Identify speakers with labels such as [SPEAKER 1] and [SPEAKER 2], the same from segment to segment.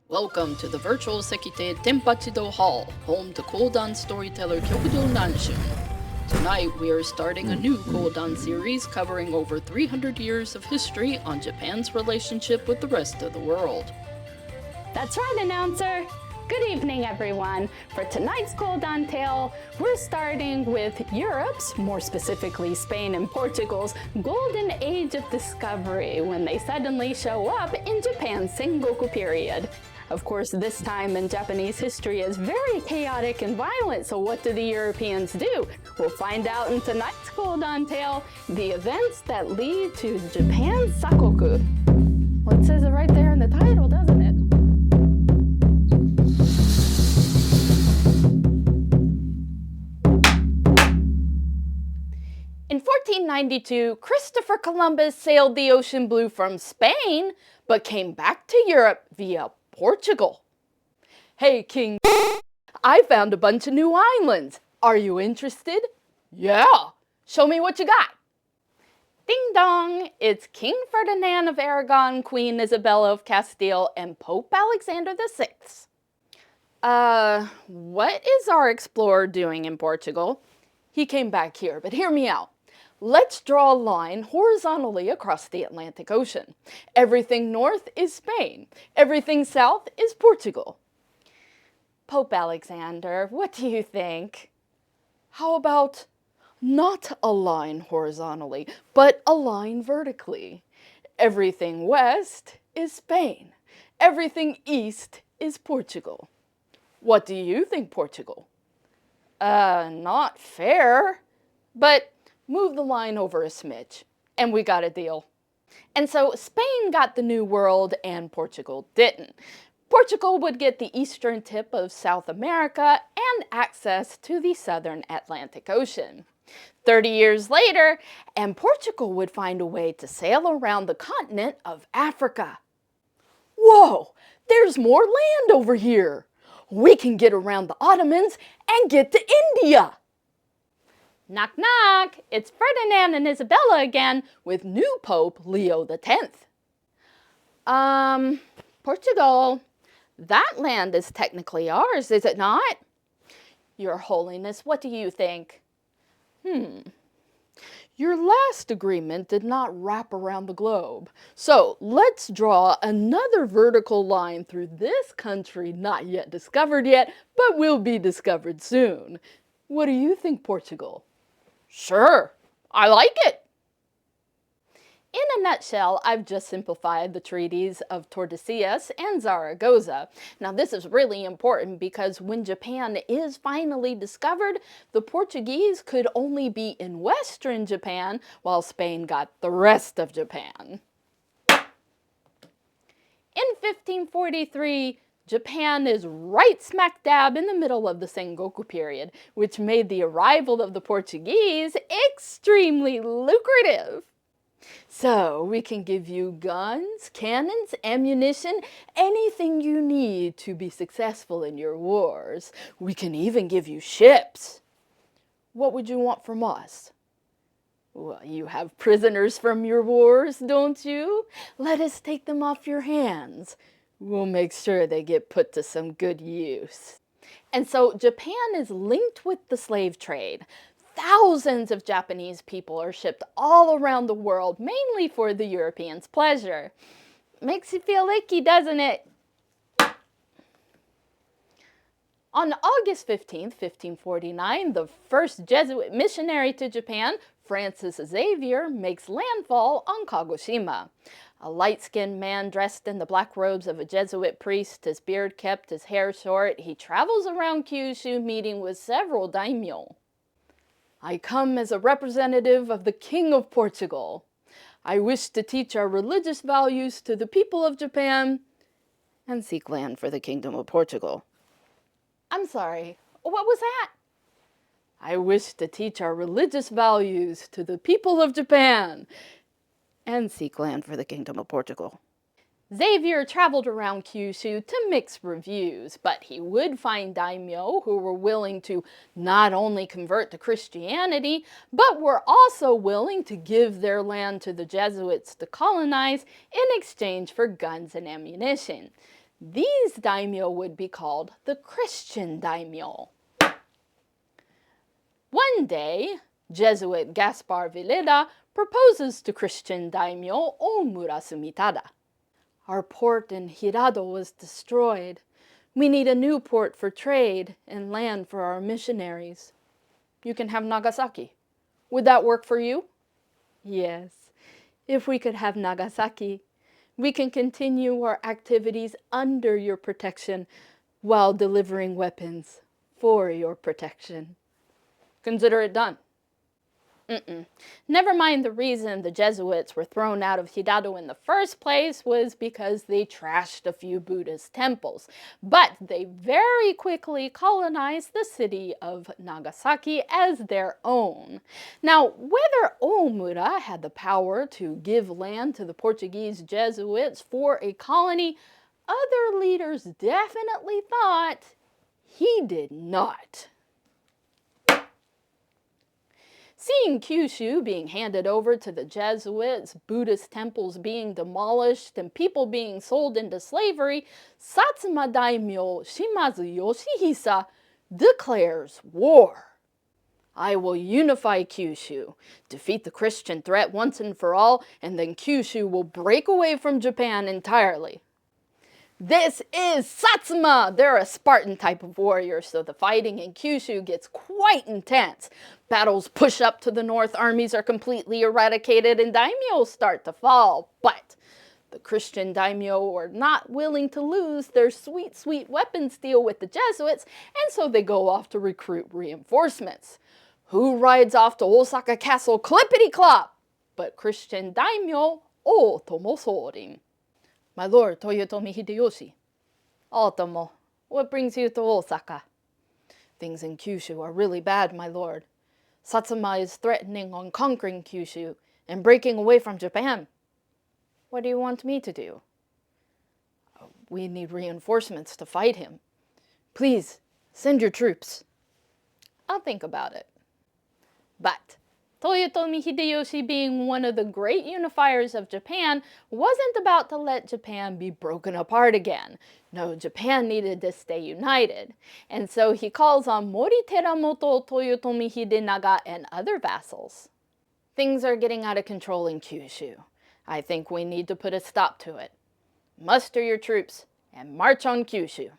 [SPEAKER 1] Welcome to the virtual Sekite Tenpachido Hall, home to Kodan storyteller Kyokudo Nanshin. Tonight we are starting a new Kodan series covering over 300 years of history on Japan's relationship with the rest of the world.
[SPEAKER 2] That's right, announcer! Good evening, everyone. For tonight's Kodan tale, we're starting with Europe's, more specifically Spain and Portugal's, golden age of discovery when they suddenly show up in Japan's Sengoku Period. Of course, this time in Japanese history is very chaotic and violent, so what do the Europeans do? We'll find out in tonight's Kodan tale, the events that lead to Japan's Sakoku. Well, it says it right there in the title, doesn't it? In 1492, Christopher Columbus sailed the ocean blue from Spain, but came back to Europe via Portugal. Hey, King, I found a bunch of new islands. Are you interested? Yeah, show me what you got. Ding dong, it's King Ferdinand of Aragon, Queen Isabella of Castile, and Pope Alexander VI. What is our explorer doing in Portugal? He came back here, but hear me out. Let's draw a line horizontally across the Atlantic Ocean. Everything north is Spain. Everything south is Portugal. Pope Alexander, what do you think? How about not a line horizontally, but a line vertically? Everything west is Spain. Everything east is Portugal. What do you think, Portugal? Not fair, but move the line over a smidge, and we got a deal. And so Spain got the New World and Portugal didn't. Portugal would get the eastern tip of South America and access to the southern Atlantic Ocean. 30 years later, and Portugal would find a way to sail around the continent of Africa. Whoa, there's more land over here. We can get around the Ottomans and get to India. Knock, knock, it's Ferdinand and Isabella again with new Pope Leo X. Portugal, that land is technically ours, is it not? Your Holiness, what do you think? Your last agreement did not wrap around the globe. So let's draw another vertical line through this country not yet discovered yet, but will be discovered soon. What do you think, Portugal? Sure, I like it. In a nutshell, I've just simplified the treaties of Tordesillas and Zaragoza. Now this is really important because when Japan is finally discovered, the Portuguese could only be in western Japan while Spain got the rest of Japan. In 1543, Japan is right smack dab in the middle of the Sengoku period, which made the arrival of the Portuguese extremely lucrative. So we can give you guns, cannons, ammunition, anything you need to be successful in your wars. We can even give you ships. What would you want from us? Well, you have prisoners from your wars, don't you? Let us take them off your hands. We'll make sure they get put to some good use. And so Japan is linked with the slave trade. Thousands of Japanese people are shipped all around the world, mainly for the Europeans' pleasure. Makes you feel icky, doesn't it? On August 15th, 1549, the first Jesuit missionary to Japan, Francis Xavier, makes landfall on Kagoshima. A light-skinned man dressed in the black robes of a Jesuit priest, his beard kept, his hair short, he travels around Kyushu meeting with several daimyo. I come as a representative of the King of Portugal. I wish to teach our religious values to the people of Japan and seek land for the Kingdom of Portugal. I'm sorry, what was that? I wish to teach our religious values to the people of Japan and seek land for the Kingdom of Portugal. Xavier traveled around Kyushu to mix reviews, but he would find daimyo who were willing to not only convert to Christianity, but were also willing to give their land to the Jesuits to colonize in exchange for guns and ammunition. These daimyo would be called the Christian daimyo. One day, Jesuit Gaspar Villeda proposes to Christian daimyo Omura Sumitada. Our port in Hirado was destroyed. We need a new port for trade and land for our missionaries. You can have Nagasaki. Would that work for you? Yes. If we could have Nagasaki, we can continue our activities under your protection while delivering weapons for your protection. Consider it done. Never mind the reason the Jesuits were thrown out of Hirado in the first place was because they trashed a few Buddhist temples. But they very quickly colonized the city of Nagasaki as their own. Now, whether Omura had the power to give land to the Portuguese Jesuits for a colony, other leaders definitely thought he did not. Seeing Kyushu being handed over to the Jesuits, Buddhist temples being demolished, and people being sold into slavery, Satsuma daimyo Shimazu Yoshihisa declares war. I will unify Kyushu, defeat the Christian threat once and for all, and then Kyushu will break away from Japan entirely. This is Satsuma! They're a Spartan type of warrior, so the fighting in Kyushu gets quite intense. Battles push up to the north, armies are completely eradicated, and daimyo start to fall. But the Christian daimyo are not willing to lose their sweet, sweet weapons deal with the Jesuits, and so they go off to recruit reinforcements. Who rides off to Osaka Castle clippity-clop? But Christian daimyo O Tomosorin. My lord, Toyotomi Hideyoshi. Otomo, what brings you to Osaka? Things in Kyushu are really bad, my lord. Satsuma is threatening on conquering Kyushu and breaking away from Japan. What do you want me to do? We need reinforcements to fight him. Please, send your troops. I'll think about it. But Toyotomi Hideyoshi, being one of the great unifiers of Japan, wasn't about to let Japan be broken apart again. No, Japan needed to stay united. And so he calls on Mori Teramoto, Toyotomi Hidenaga, and other vassals. Things are getting out of control in Kyushu. I think we need to put a stop to it. Muster your troops and march on Kyushu.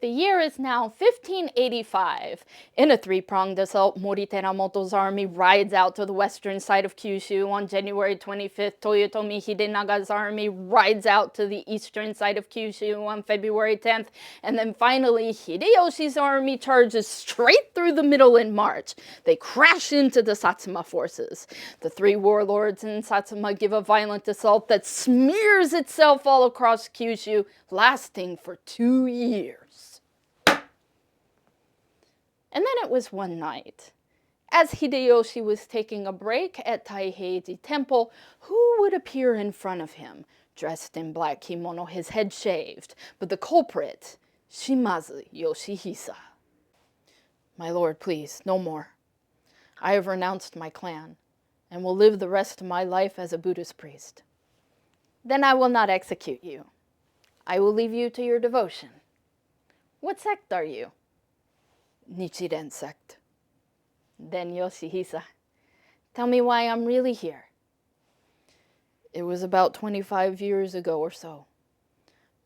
[SPEAKER 2] The year is now 1585. In a three-pronged assault, Mori Teramoto's army rides out to the western side of Kyushu. On January 25th, Toyotomi Hidenaga's army rides out to the eastern side of Kyushu on February 10th. And then finally, Hideyoshi's army charges straight through the middle in March. They crash into the Satsuma forces. The three warlords in Satsuma give a violent assault that smears itself all across Kyushu, lasting for 2 years. And then it was one night. As Hideyoshi was taking a break at Taiheiji Temple, who would appear in front of him, dressed in black kimono, his head shaved, but the culprit, Shimazu Yoshihisa. My lord, please, no more. I have renounced my clan, and will live the rest of my life as a Buddhist priest. Then I will not execute you. I will leave you to your devotion. What sect are you? Nichiren sect. Then Yoshihisa, tell me why I'm really here. It was about 25 years ago or so.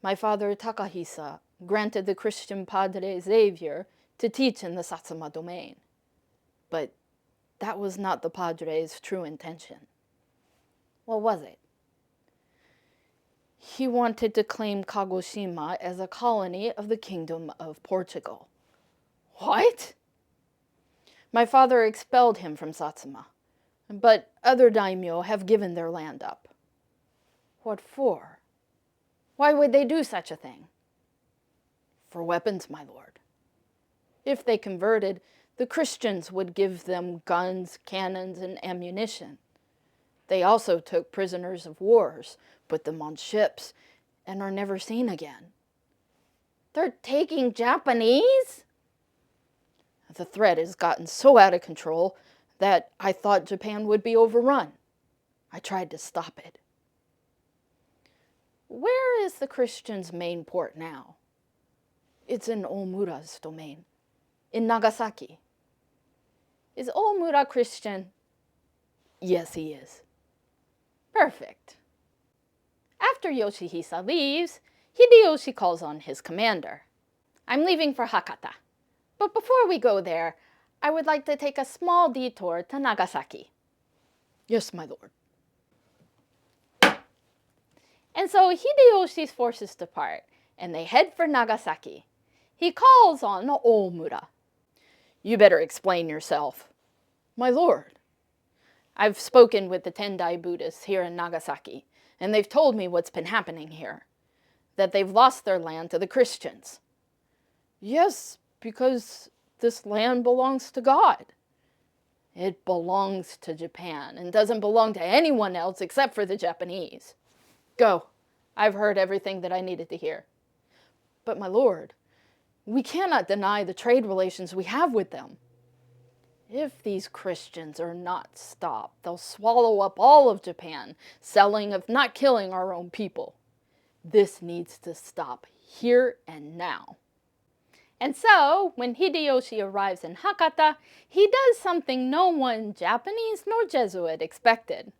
[SPEAKER 2] My father Takahisa granted the Christian padre Xavier to teach in the Satsuma domain. But that was not the padre's true intention. What was it? He wanted to claim Kagoshima as a colony of the Kingdom of Portugal. What? My father expelled him from Satsuma, but other daimyo have given their land up. What for? Why would they do such a thing? For weapons, my lord. If they converted, the Christians would give them guns, cannons, and ammunition. They also took prisoners of wars, put them on ships, and are never seen again. They're taking Japanese? The threat has gotten so out of control that I thought Japan would be overrun. I tried to stop it. Where is the Christians' main port now? It's in Omura's domain, in Nagasaki. Is Omura Christian? Yes, he is. Perfect. After Yoshihisa leaves, Hideyoshi calls on his commander. I'm leaving for Hakata, but before we go there, I would like to take a small detour to Nagasaki. Yes, my lord. And so Hideyoshi's forces depart, and they head for Nagasaki. He calls on Omura. You better explain yourself. My lord, I've spoken with the Tendai Buddhists here in Nagasaki, and they've told me what's been happening here. That they've lost their land to the Christians. Yes, because this land belongs to God. It belongs to Japan and doesn't belong to anyone else except for the Japanese. Go. I've heard everything that I needed to hear. But my lord, we cannot deny the trade relations we have with them. If these Christians are not stopped, they'll swallow up all of Japan, selling if not killing our own people. This needs to stop here and now. And so, when Hideyoshi arrives in Hakata, he does something no one, Japanese nor Jesuit, expected.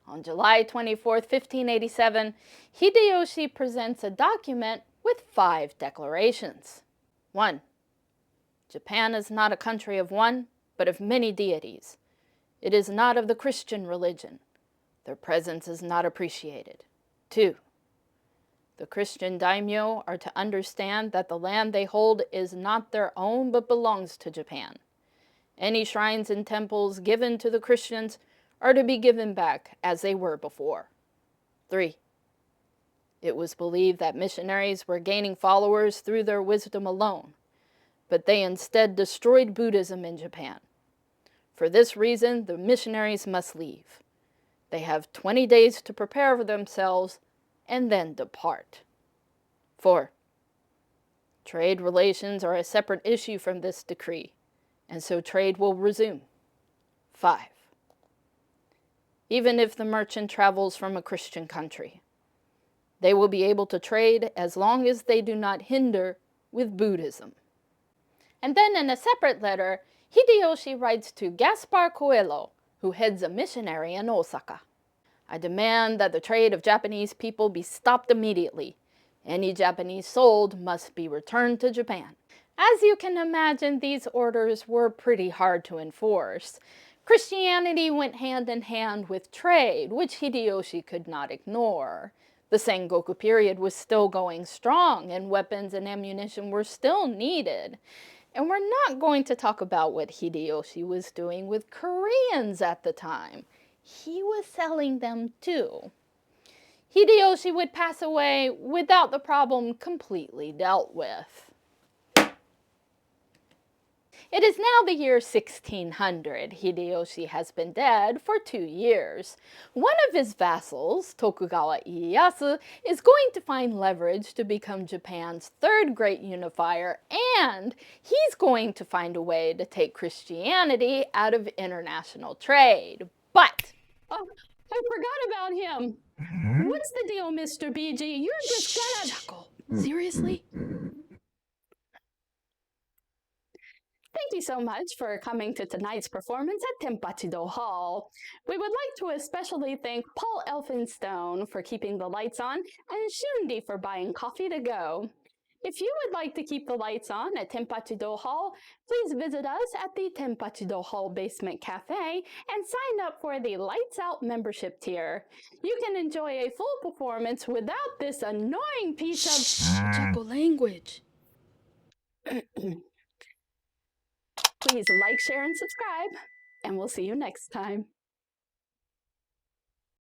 [SPEAKER 2] On July 24, 1587, Hideyoshi presents a document with 5 declarations. 1. Japan is not a country of one, but of many deities. It is not of the Christian religion. Their presence is not appreciated. 2. The Christian daimyo are to understand that the land they hold is not their own but belongs to Japan. Any shrines and temples given to the Christians are to be given back as they were before. 3. It was believed that missionaries were gaining followers through their wisdom alone, but they instead destroyed Buddhism in Japan. For this reason, the missionaries must leave. They have 20 days to prepare for themselves and then depart. 4. Trade relations are a separate issue from this decree, and so trade will resume. 5. Even if the merchant travels from a Christian country, they will be able to trade as long as they do not hinder with Buddhism. And then in a separate letter, Hideyoshi writes to Gaspar Coelho, who heads a missionary in Osaka. I demand that the trade of Japanese people be stopped immediately. Any Japanese sold must be returned to Japan. As you can imagine, these orders were pretty hard to enforce. Christianity went hand in hand with trade, which Hideyoshi could not ignore. The Sengoku period was still going strong, and weapons and ammunition were still needed. And we're not going to talk about what Hideyoshi was doing with Koreans at the time. He was selling them too. Hideyoshi would pass away without the problem completely dealt with. It is now the year 1600. Hideyoshi has been dead for 2 years. One of his vassals, Tokugawa Ieyasu, is going to find leverage to become Japan's 3rd great unifier, and he's going to find a way to take Christianity out of international trade. But oh, I forgot about him. What's the deal, Mr. BG? You're just gonna...
[SPEAKER 1] Chuckle. Seriously?
[SPEAKER 2] Thank you so much for coming to tonight's performance at Tenpachido Hall. We would like to especially thank Paul Elphinstone for keeping the lights on and Shundi for buying coffee to go. If you would like to keep the lights on at Tenpachido Hall, please visit us at the Tenpachido Hall Basement Cafe and sign up for the Lights Out membership tier. You can enjoy a full performance without this annoying piece of
[SPEAKER 1] Chuckle language.
[SPEAKER 2] Please like, share, and subscribe, and we'll see you next time.